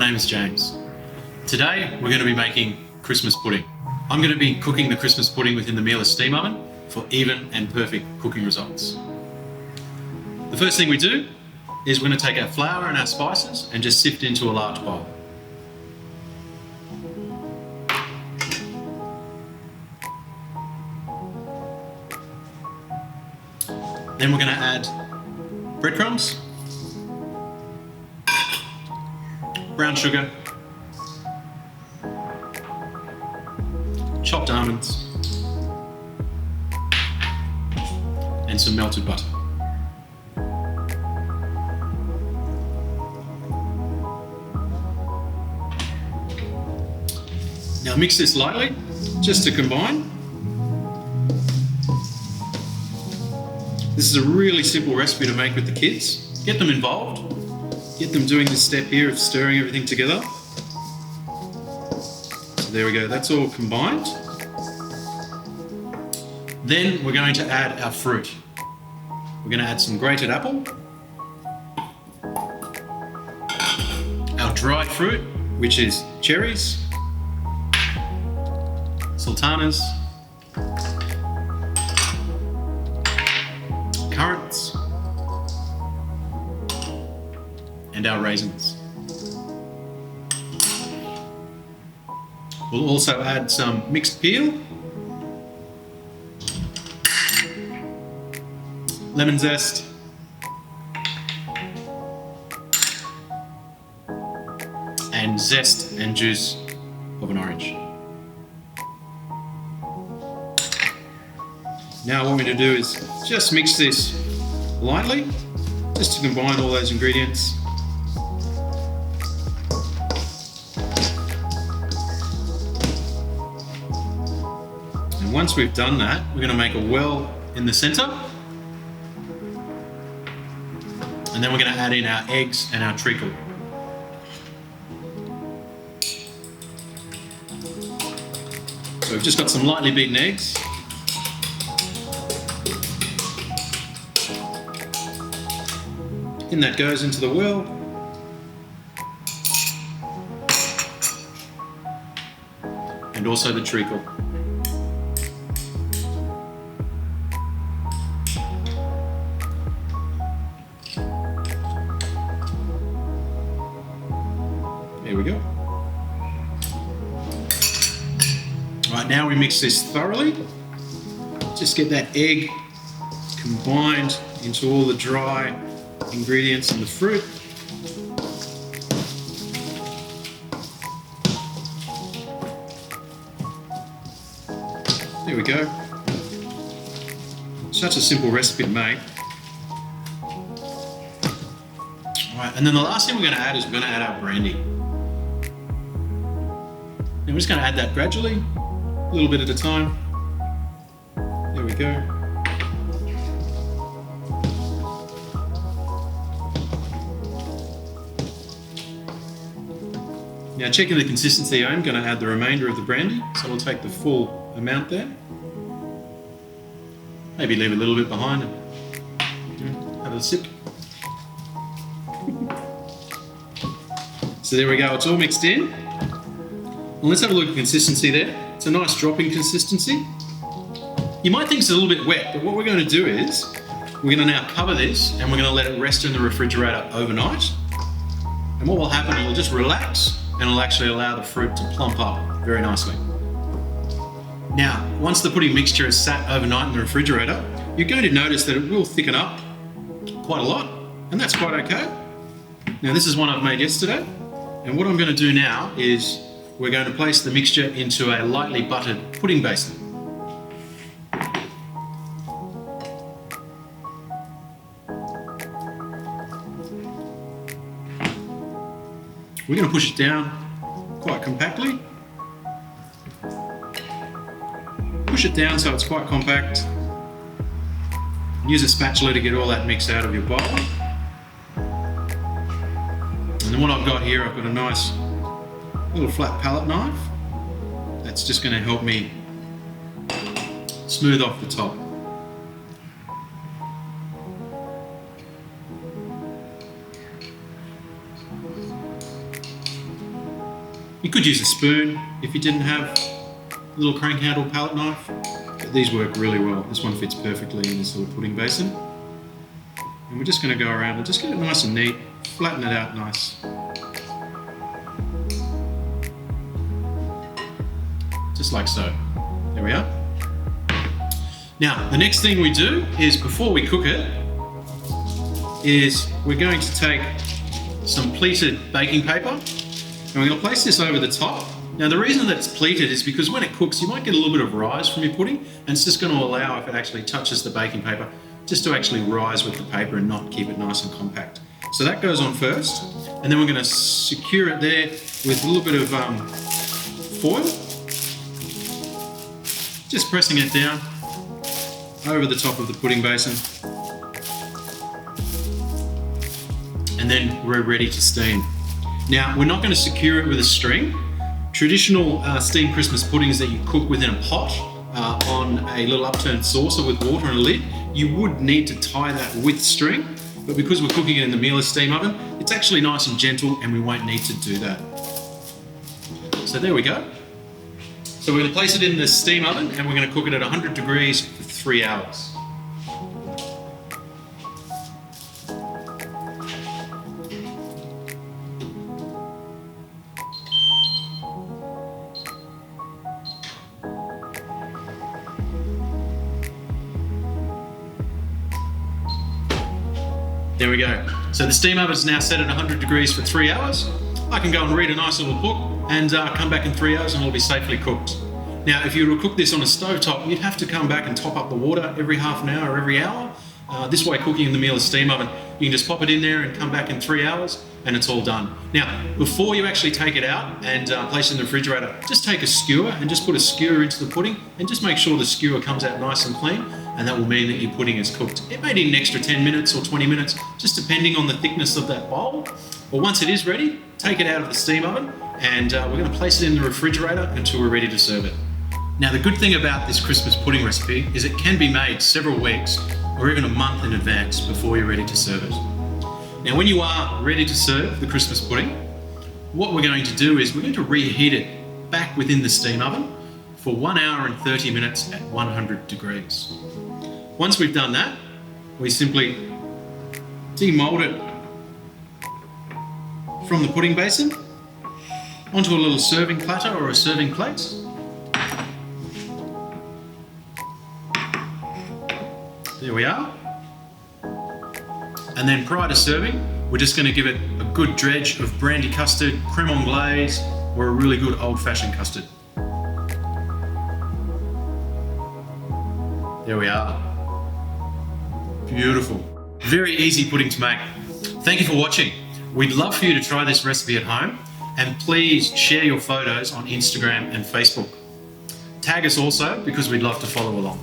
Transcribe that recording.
name is James. Today we're going to be making Christmas pudding. I'm going to be cooking the Christmas pudding within the Miele steam oven for even and perfect cooking results. The first thing we do is we're going to take our flour and our spices and just sift into a large bowl. Then we're going to add breadcrumbs, brown sugar, chopped almonds, and some melted butter. Now mix this lightly, just to combine. This is a really simple recipe to make with the kids. Get them involved. Get them doing this step here of stirring everything together. So there we go, that's all combined. Then we're going to add our fruit. We're going to add some grated apple, our dried fruit, which is cherries, sultanas, currants, and our raisins. We'll also add some mixed peel, lemon zest, and zest and juice of an orange. Now what we're going to do is just mix this lightly, just to combine all those ingredients. And once we've done that, we're going to make a well in the center. And then we're going to add in our eggs and our treacle. So we've just got some lightly beaten eggs. In that goes into the well. And also the treacle. There we go. Right, now we mix this thoroughly. Just get that egg combined into all the dry ingredients and the fruit. There we go. Such a simple recipe to make. Alright, and then the last thing we're going to add is we're going to add our brandy. And we're just going to add that gradually, a little bit at a time. There we go. Now checking the consistency, I'm going to add the remainder of the brandy, so we'll take the full amount there. Maybe leave a little bit behind and have a sip. So there we go, it's all mixed in. And let's have a look at the consistency there. It's a nice dropping consistency. You might think it's a little bit wet, but what we're going to do is we're going to now cover this and we're going to let it rest in the refrigerator overnight. And what will happen, it'll just relax and it'll actually allow the fruit to plump up very nicely. Now, once the pudding mixture is sat overnight in the refrigerator, you're going to notice that it will thicken up quite a lot, and that's quite okay. Now, this is one I've made yesterday, and what I'm going to do now is we're going to place the mixture into a lightly buttered pudding basin. We're going to push it down quite compactly. Push it down so it's quite compact. Use a spatula to get all that mix out of your bowl. And then what I've got here, I've got a nice little flat palette knife. That's just going to help me smooth off the top. You could use a spoon if you didn't have a little crank handle palette knife. But these work really well. This one fits perfectly in this little pudding basin. And we're just going to go around and just get it nice and neat, flatten it out nice. Just like so. There we are. Now, the next thing we do is, before we cook it, is we're going to take some pleated baking paper and we're going to place this over the top. Now, the reason that it's pleated is because when it cooks, you might get a little bit of rise from your pudding, and it's just going to allow, if it actually touches the baking paper, just to actually rise with the paper and not keep it nice and compact. So that goes on first, and then we're going to secure it there with a little bit of foil. Just pressing it down over the top of the pudding basin. And then we're ready to steam. Now, we're not going to secure it with a string. Traditional steamed Christmas puddings that you cook within a pot on a little upturned saucer with water and a lid, you would need to tie that with string. But because we're cooking it in the Miele steam oven, it's actually nice and gentle and we won't need to do that. So there we go. So we're going to place it in the steam oven and we're going to cook it at 100 degrees for 3 hours. There we go. So the steam oven is now set at 100 degrees for 3 hours. I can go and read a nice little book and come back in 3 hours and it'll be safely cooked. Now, if you were to cook this on a stovetop, you'd have to come back and top up the water every half an hour or every hour. This way, cooking in the Miele steam oven, you can just pop it in there and come back in 3 hours and it's all done. Now, before you actually take it out and place it in the refrigerator, just take a skewer and just put a skewer into the pudding and just make sure the skewer comes out nice and clean, and that will mean that your pudding is cooked. It may need an extra 10 minutes or 20 minutes, just depending on the thickness of that bowl. But once it is ready, take it out of the steam oven and we're going to place it in the refrigerator until we're ready to serve it. Now, the good thing about this Christmas pudding recipe is it can be made several weeks or even a month in advance before you're ready to serve it. Now, when you are ready to serve the Christmas pudding, what we're going to do is we're going to reheat it back within the steam oven for 1 hour and 30 minutes at 100 degrees. Once we've done that, we simply demold it from the pudding basin onto a little serving platter or a serving plate. There we are. And then prior to serving, we're just going to give it a good dredge of brandy custard, creme anglaise, or a really good old-fashioned custard. There we are. Beautiful. Very easy pudding to make. Thank you for watching. We'd love for you to try this recipe at home, and please share your photos on Instagram and Facebook. Tag us also because we'd love to follow along.